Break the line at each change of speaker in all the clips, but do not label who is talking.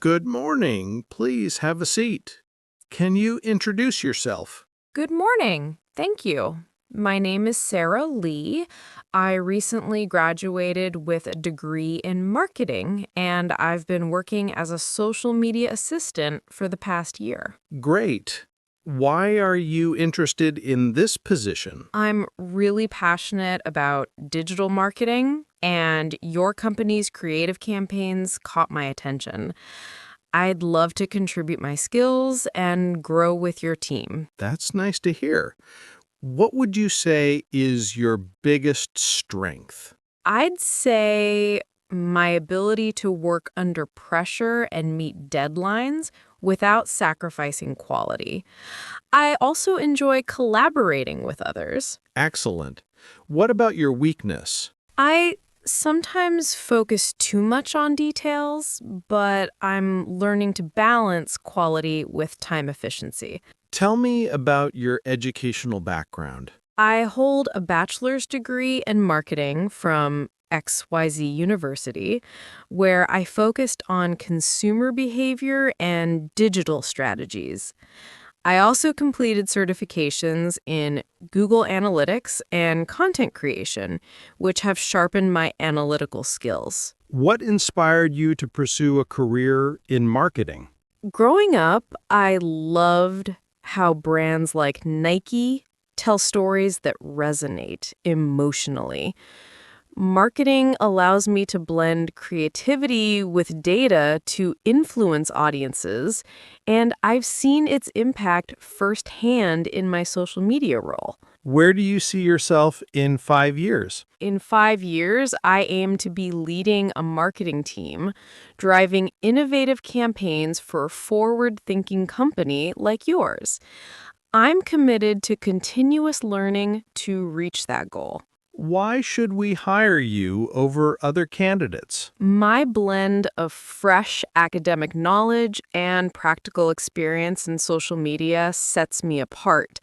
Good morning. Please have a seat. Can you introduce yourself?
Good morning. Thank you. My name is Sarah Lee. I recently graduated with a degree in marketing, and I've been working as a social media assistant for the past year.
Great. Why are you interested in this position?
I'm really passionate about digital marketing, and your company's creative campaigns caught my attention. I'd love to contribute my skills and grow with your team.
That's nice to hear. What would you say is your biggest strength?
I'd say my ability to work under pressure and meet deadlines without sacrificing quality. I also enjoy collaborating with others.
Excellent. What about your weakness?
I sometimes focus too much on details, but I'm learning to balance quality with time efficiency.
Tell me about your educational background.
I hold a bachelor's degree in marketing from XYZ University, where I focused on consumer behavior and digital strategies. I also completed certifications in Google Analytics and content creation, which have sharpened my analytical skills.
What inspired you to pursue a career in marketing?
Growing up, I loved how brands like Nike tell stories that resonate emotionally. Marketing allows me to blend creativity with data to influence audiences, and I've seen its impact firsthand in my social media role.
Where do you see yourself in 5 years?
In 5 years, I aim to be leading a marketing team, driving innovative campaigns for a forward-thinking company like yours. I'm committed to continuous learning to reach that goal.
Why should we hire you over other candidates?
My blend of fresh academic knowledge and practical experience in social media sets me apart.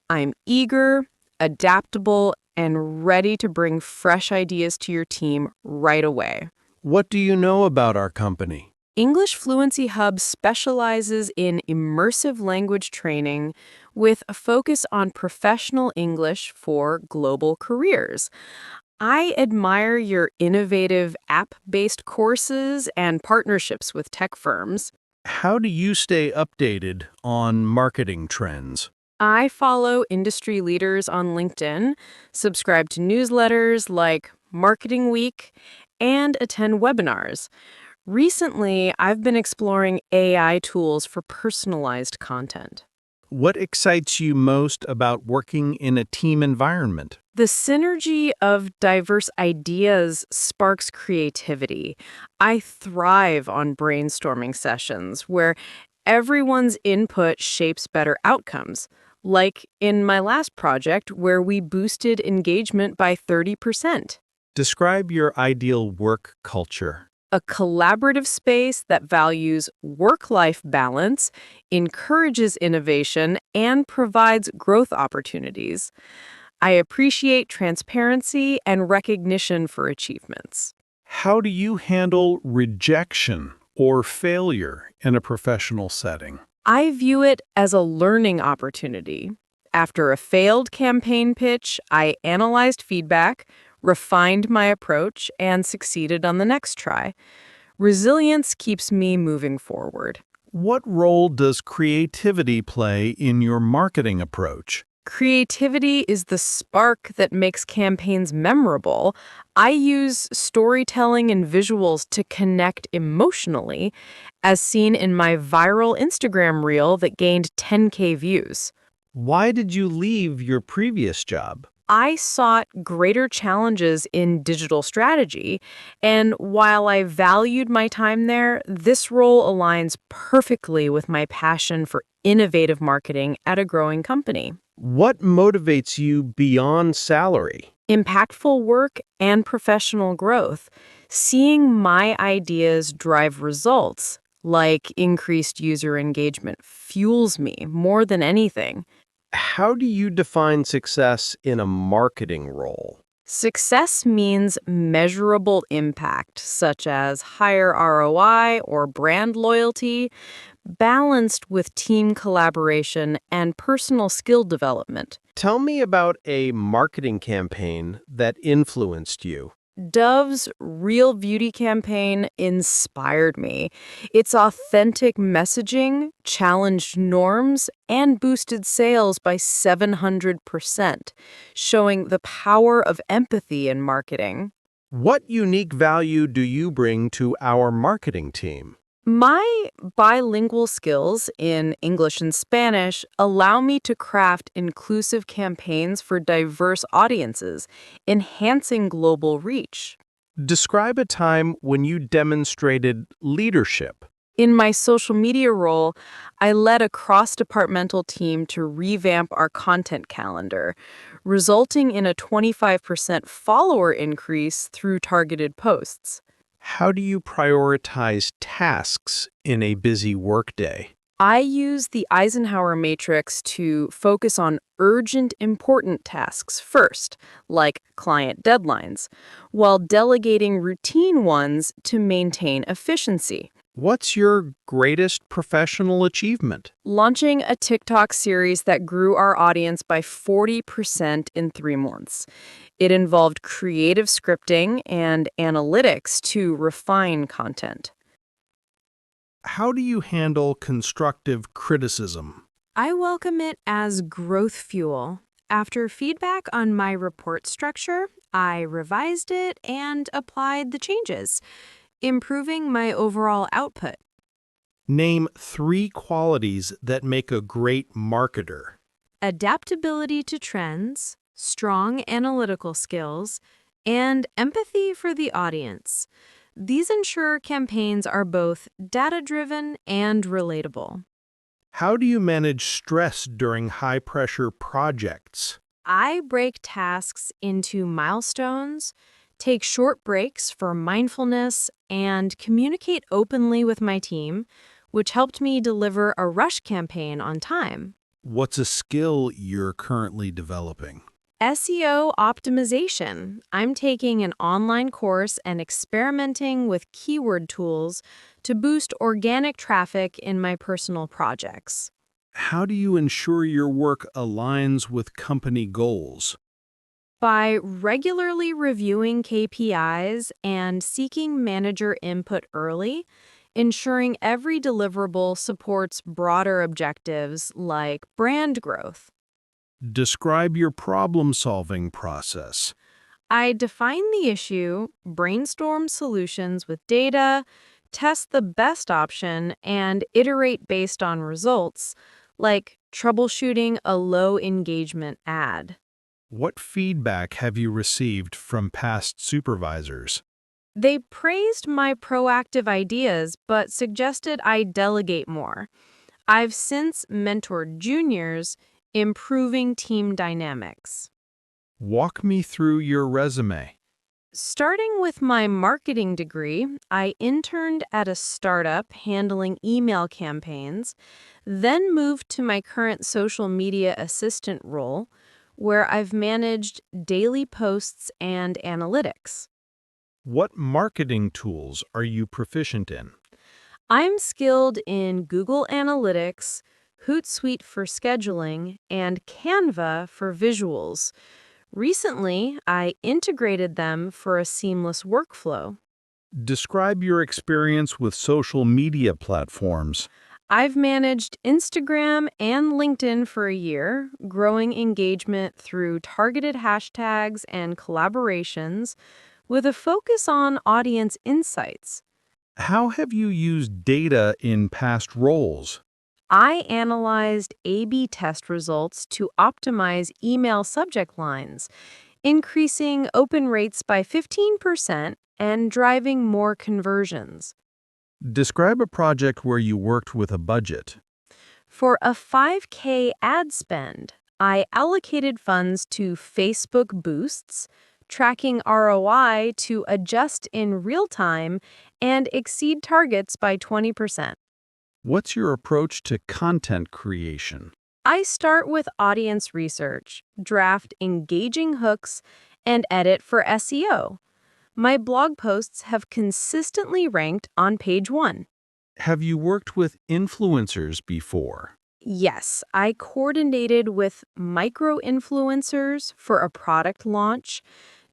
I'm eager, adaptable, and ready to bring fresh ideas to your team right away.
What do you know about our company?
English Fluency Hub specializes in immersive language training with a focus on professional English for global careers. I admire your innovative app-based courses and partnerships with tech firms.
How do you stay updated on marketing trends?
I follow industry leaders on LinkedIn, subscribe to newsletters like Marketing Week, and attend webinars. Recently, I've been exploring AI tools for personalized content.
What excites you most about working in a team environment?
The synergy of diverse ideas sparks creativity. I thrive on brainstorming sessions where everyone's input shapes better outcomes, like in my last project where we boosted engagement by 30%.
Describe your ideal work culture.
A collaborative space that values work-life balance, encourages innovation, and provides growth opportunities. I appreciate transparency and recognition for achievements.
How do you handle rejection or failure in a professional setting?
I view it as a learning opportunity. After a failed campaign pitch, I analyzed feedback, refined my approach, and succeeded on the next try. Resilience keeps me moving forward.
What role does creativity play in your marketing approach?
Creativity is the spark that makes campaigns memorable. I use storytelling and visuals to connect emotionally, as seen in my viral Instagram reel that gained 10K views.
Why did you leave your previous job?
I sought greater challenges in digital strategy, and while I valued my time there, this role aligns perfectly with my passion for innovative marketing at a growing company.
What motivates you beyond salary?
Impactful work and professional growth. Seeing my ideas drive results, like increased user engagement, fuels me more than anything.
How do you define success in a marketing role?
Success means measurable impact, such as higher ROI or brand loyalty, balanced with team collaboration and personal skill development.
Tell me about a marketing campaign that influenced you.
Dove's Real Beauty campaign inspired me. Its authentic messaging challenged norms and boosted sales by 700%, showing the power of empathy in marketing.
What unique value do you bring to our marketing team?
My bilingual skills in English and Spanish allow me to craft inclusive campaigns for diverse audiences, enhancing global reach.
Describe a time when you demonstrated leadership.
In my social media role, I led a cross-departmental team to revamp our content calendar, resulting in a 25% follower increase through targeted posts.
How do you prioritize tasks in a busy workday?
I use the Eisenhower matrix to focus on urgent, important tasks first, like client deadlines, while delegating routine ones to maintain efficiency.
What's your greatest professional achievement?
Launching a TikTok series that grew our audience by 40% in 3 months. It involved creative scripting and analytics to refine content.
How do you handle constructive criticism?
I welcome it as growth fuel. After feedback on my report structure, I revised it and applied the changes, improving my overall output.
Name 3 qualities that make a great marketer.
Adaptability to trends, strong analytical skills, and empathy for the audience. These ensure campaigns are both data-driven and relatable.
How do you manage stress during high-pressure projects?
I break tasks into milestones, take short breaks for mindfulness, and communicate openly with my team, which helped me deliver a rush campaign on time.
What's a skill you're currently developing?
SEO optimization. I'm taking an online course and experimenting with keyword tools to boost organic traffic in my personal projects.
How do you ensure your work aligns with company goals?
By regularly reviewing KPIs and seeking manager input early, ensuring every deliverable supports broader objectives like brand growth.
Describe your problem-solving process.
I define the issue, brainstorm solutions with data, test the best option, and iterate based on results, like troubleshooting a low-engagement ad.
What feedback have you received from past supervisors?
They praised my proactive ideas but suggested I delegate more. I've since mentored juniors, improving team dynamics.
Walk me through your resume.
Starting with my marketing degree, I interned at a startup handling email campaigns, then moved to my current social media assistant role, where I've managed daily posts and analytics.
What marketing tools are you proficient in?
I'm skilled in Google Analytics, Hootsuite for scheduling, and Canva for visuals. Recently, I integrated them for a seamless workflow.
Describe your experience with social media platforms.
I've managed Instagram and LinkedIn for a year, growing engagement through targeted hashtags and collaborations with a focus on audience insights.
How have you used data in past roles?
I analyzed A/B test results to optimize email subject lines, increasing open rates by 15% and driving more conversions.
Describe a project where you worked with a budget.
For a 5K ad spend, I allocated funds to Facebook boosts, tracking ROI to adjust in real time and exceed targets by 20%.
What's your approach to content creation?
I start with audience research, draft engaging hooks, and edit for SEO. My blog posts have consistently ranked on page 1.
Have you worked with influencers before?
Yes, I coordinated with micro-influencers for a product launch,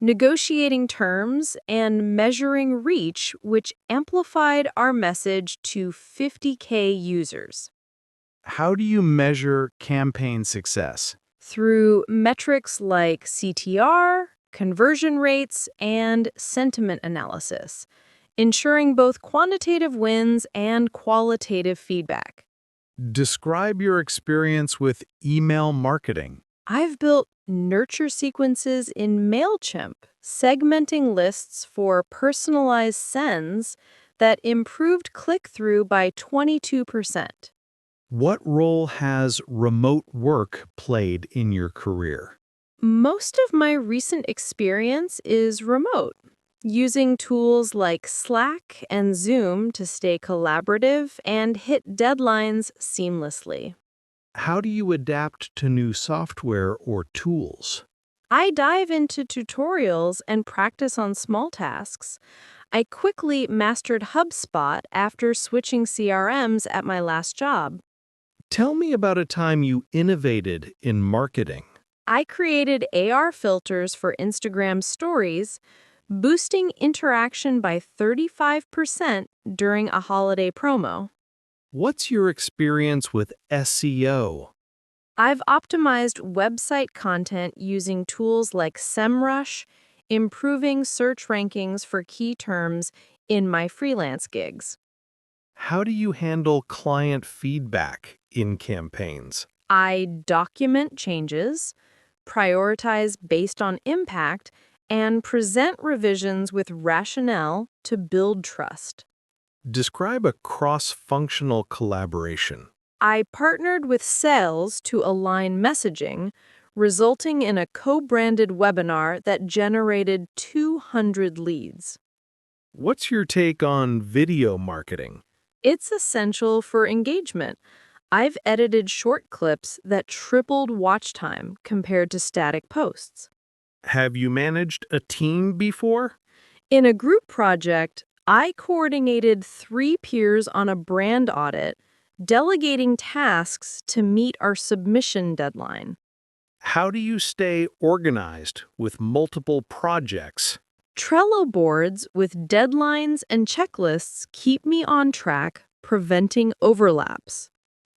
negotiating terms and measuring reach, which amplified our message to 50K users.
How do you measure campaign success?
Through metrics like CTR, conversion rates, and sentiment analysis, ensuring both quantitative wins and qualitative feedback.
Describe your experience with email marketing.
I've built nurture sequences in MailChimp, segmenting lists for personalized sends that improved click-through by 22%.
What role has remote work played in your career?
Most of my recent experience is remote, using tools like Slack and Zoom to stay collaborative and hit deadlines seamlessly.
How do you adapt to new software or tools?
I dive into tutorials and practice on small tasks. I quickly mastered HubSpot after switching CRMs at my last job.
Tell me about a time you innovated in marketing.
I created AR filters for Instagram stories, boosting interaction by 35% during a holiday promo.
What's your experience with SEO?
I've optimized website content using tools like SEMrush, improving search rankings for key terms in my freelance gigs.
How do you handle client feedback in campaigns?
I document changes, prioritize based on impact, and present revisions with rationale to build trust.
Describe a cross-functional collaboration.
I partnered with sales to align messaging, resulting in a co-branded webinar that generated 200 leads.
What's your take on video marketing?
It's essential for engagement. I've edited short clips that tripled watch time compared to static posts.
Have you managed a team before?
In a group project, I coordinated 3 peers on a brand audit, delegating tasks to meet our submission deadline.
How do you stay organized with multiple projects?
Trello boards with deadlines and checklists keep me on track, preventing overlaps.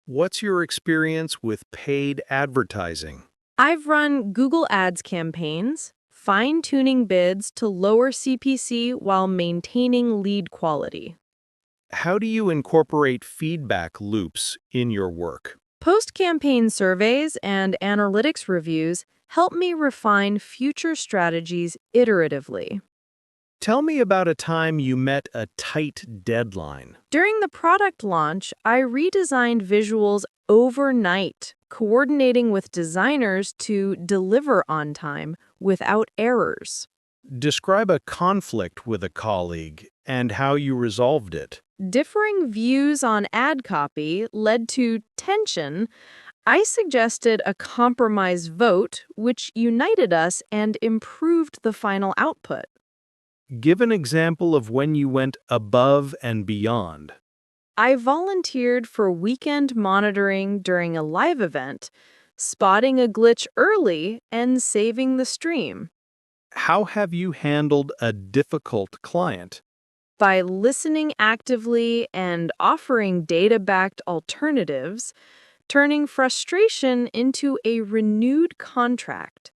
What's your experience with paid advertising?
I've run Google Ads campaigns, fine-tuning bids to lower CPC while maintaining lead quality.
How do you incorporate feedback loops in your work?
Post-campaign surveys and analytics reviews help me refine future strategies iteratively.
Tell me about a time you met a tight deadline.
During the product launch, I redesigned visuals overnight, coordinating with designers to deliver on time without errors.
Describe a conflict with a colleague and how you resolved it.
Differing views on ad copy led to tension. I suggested a compromise vote, which united us and improved the final output.
Give an example of when you went above and beyond.
I volunteered for weekend monitoring during a live event, spotting a glitch early and saving the stream.
How have you handled a difficult client?
By listening actively and offering data-backed alternatives, turning frustration into a renewed contract.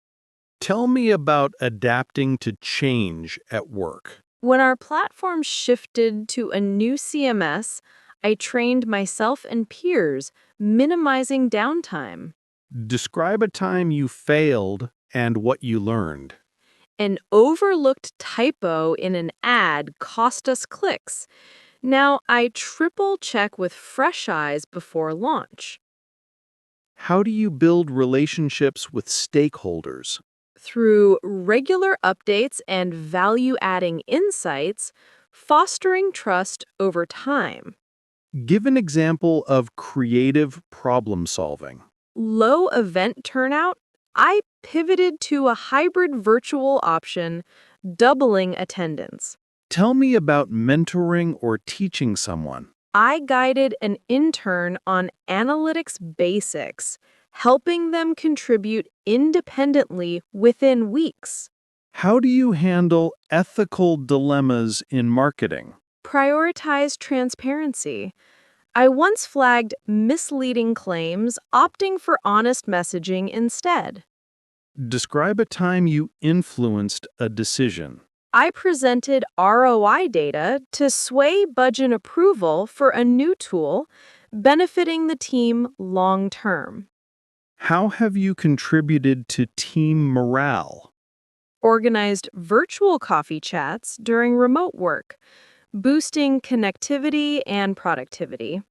Tell me about adapting to change at work.
When our platform shifted to a new CMS, I trained myself and peers, minimizing downtime.
Describe a time you failed and what you learned.
An overlooked typo in an ad cost us clicks. Now I triple check with fresh eyes before launch.
How do you build relationships with stakeholders?
Through regular updates and value-adding insights, fostering trust over time.
Give an example of creative problem solving.
Low event turnout I pivoted to a hybrid virtual option, doubling attendance.
Tell me about mentoring or teaching someone.
I guided an intern on analytics basics, helping them contribute independently within weeks.
How do you handle ethical dilemmas in marketing?
Prioritize transparency. I once flagged misleading claims, opting for honest messaging instead.
Describe a time you influenced a decision.
I presented ROI data to sway budget approval for a new tool, benefiting the team long term.
How have you contributed to team morale?
Organized virtual coffee chats during remote work, boosting connectivity and productivity.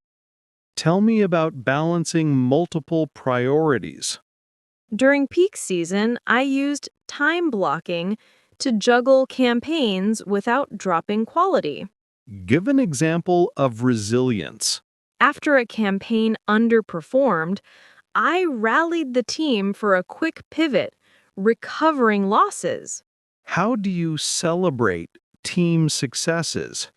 Tell me about balancing multiple priorities.
During peak season, I used time blocking to juggle campaigns without dropping quality.
Give an example of resilience.
After a campaign underperformed, I rallied the team for a quick pivot, recovering losses.
How do you celebrate team successes?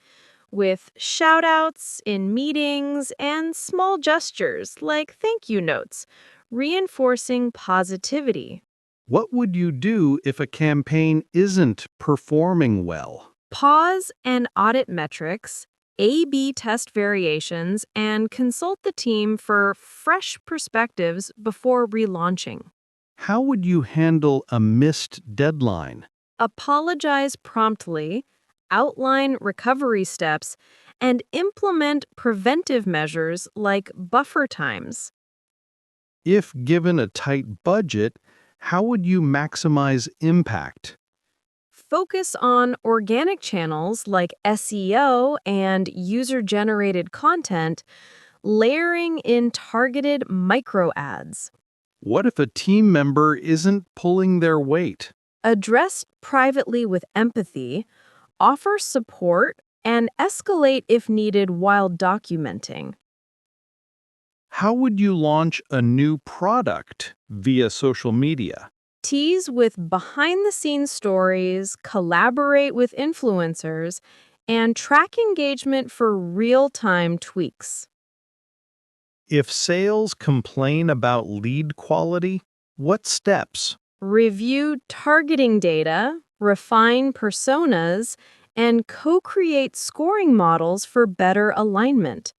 With shout-outs in meetings and small gestures like thank you notes, reinforcing positivity.
What would you do if a campaign isn't performing well?
Pause and audit metrics, A/B test variations, and consult the team for fresh perspectives before relaunching.
How would you handle a missed deadline?
Apologize promptly, outline recovery steps, and implement preventive measures like buffer times.
If given a tight budget, how would you maximize impact?
Focus on organic channels like SEO and user-generated content, layering in targeted micro ads.
What if a team member isn't pulling their weight?
Address privately with empathy, offer support, and escalate if needed while documenting.
How would you launch a new product via social media?
Tease with behind-the-scenes stories, collaborate with influencers, and track engagement for real-time tweaks.
If sales complain about lead quality, what steps?
Review targeting data, refine personas, and co-create scoring models for better alignment.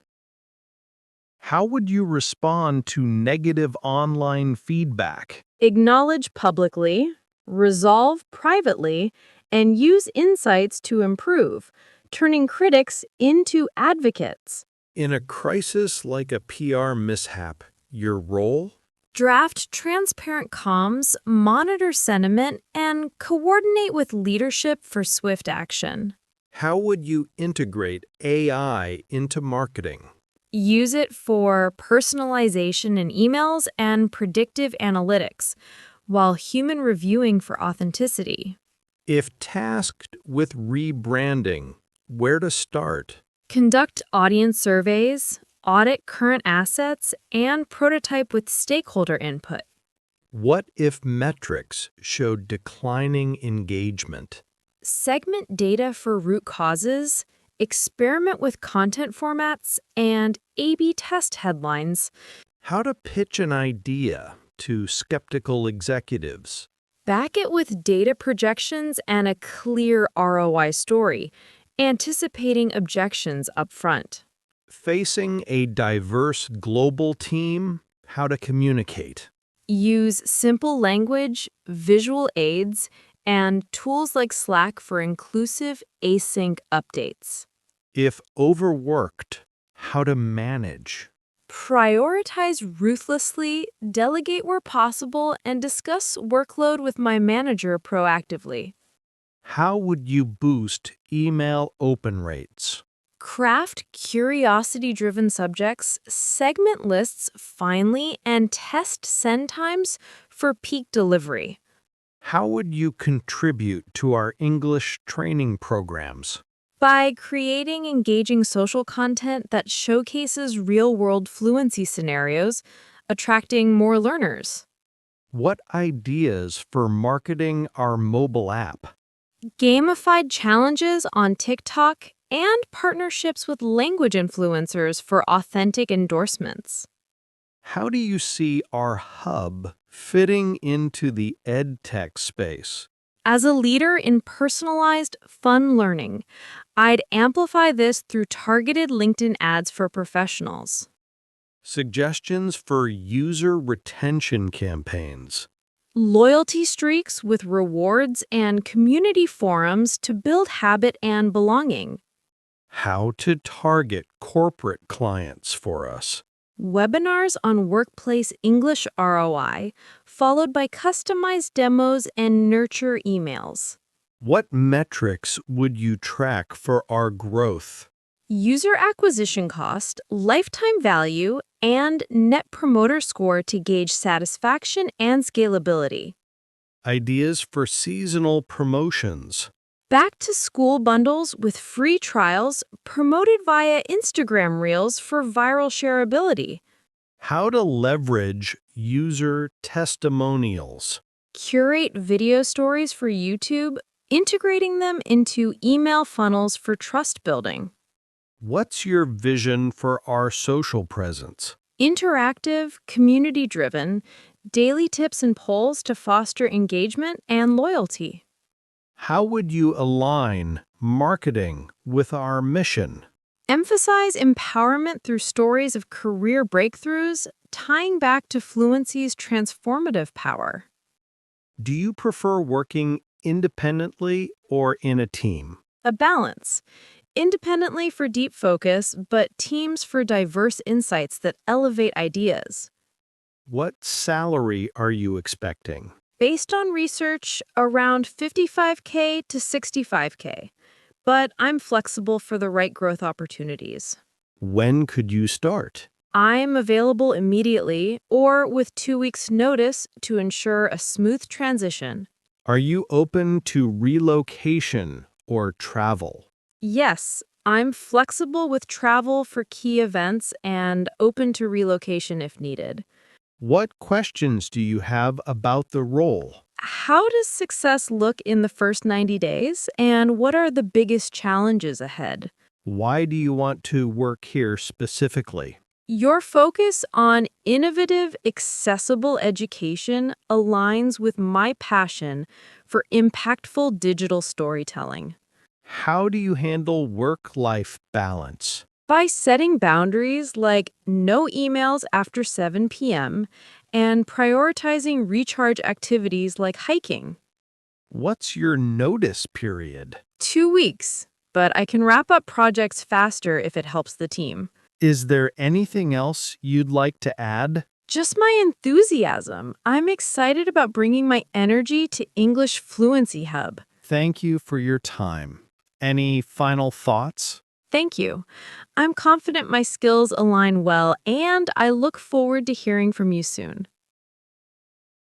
How would you respond to negative online feedback?
Acknowledge publicly, resolve privately, and use insights to improve, turning critics into advocates.
In a crisis like a PR mishap, your role?
Draft transparent comms, monitor sentiment, and coordinate with leadership for swift action.
How would you integrate AI into marketing?
Use it for personalization in emails and predictive analytics, while human reviewing for authenticity.
If tasked with rebranding, where to start?
Conduct audience surveys, audit current assets, and prototype with stakeholder input.
What if metrics showed declining engagement?
Segment data for root causes, experiment with content formats, and A/B test headlines.
How to pitch an idea to skeptical executives?
Back it with data projections and a clear ROI story, anticipating objections up front.
Facing a diverse global team, how to communicate?
Use simple language, visual aids, and tools like Slack for inclusive async updates.
If overworked, how to manage?
Prioritize ruthlessly, delegate where possible, and discuss workload with my manager proactively.
How would you boost email open rates?
Craft curiosity-driven subjects, segment lists finely, and test send times for peak delivery.
How would you contribute to our English training programs?
By creating engaging social content that showcases real-world fluency scenarios, attracting more learners.
What ideas for marketing our mobile app?
Gamified challenges on TikTok and partnerships with language influencers for authentic endorsements.
How do you see our hub fitting into the EdTech space?
As a leader in personalized, fun learning, I'd amplify this through targeted LinkedIn ads for professionals.
Suggestions for user retention campaigns.
Loyalty streaks with rewards and community forums to build habit and belonging.
How to target corporate clients for us.
Webinars on workplace English ROI, followed by customized demos and nurture emails.
What metrics would you track for our growth?
User acquisition cost, lifetime value, and net promoter score to gauge satisfaction and scalability.
Ideas for seasonal promotions.
Back to school bundles with free trials promoted via Instagram Reels for viral shareability.
How to leverage user testimonials.
Curate video stories for YouTube, integrating them into email funnels for trust building.
What's your vision for our social presence?
Interactive, community-driven, daily tips and polls to foster engagement and loyalty.
How would you align marketing with our mission?
Emphasize empowerment through stories of career breakthroughs, tying back to Fluency's transformative power.
Do you prefer working independently or in a team?
A balance. Independently for deep focus, but teams for diverse insights that elevate ideas.
What salary are you expecting?
Based on research, around 55K to 65K, but I'm flexible for the right growth opportunities.
When could you start?
I'm available immediately or with 2 weeks' notice to ensure a smooth transition.
Are you open to relocation or travel?
Yes, I'm flexible with travel for key events and open to relocation if needed.
What questions do you have about the role?
How does success look in the first 90 days, and what are the biggest challenges ahead?
Why do you want to work here specifically?
Your focus on innovative, accessible education aligns with my passion for impactful digital storytelling.
How do you handle work-life balance?
By setting boundaries like no emails after 7 p.m. and prioritizing recharge activities like hiking.
What's your notice period?
2 weeks, but I can wrap up projects faster if it helps the team.
Is there anything else you'd like to add?
Just my enthusiasm. I'm excited about bringing my energy to English Fluency Hub.
Thank you for your time. Any final thoughts?
Thank you. I'm confident my skills align well, and I look forward to hearing from you soon.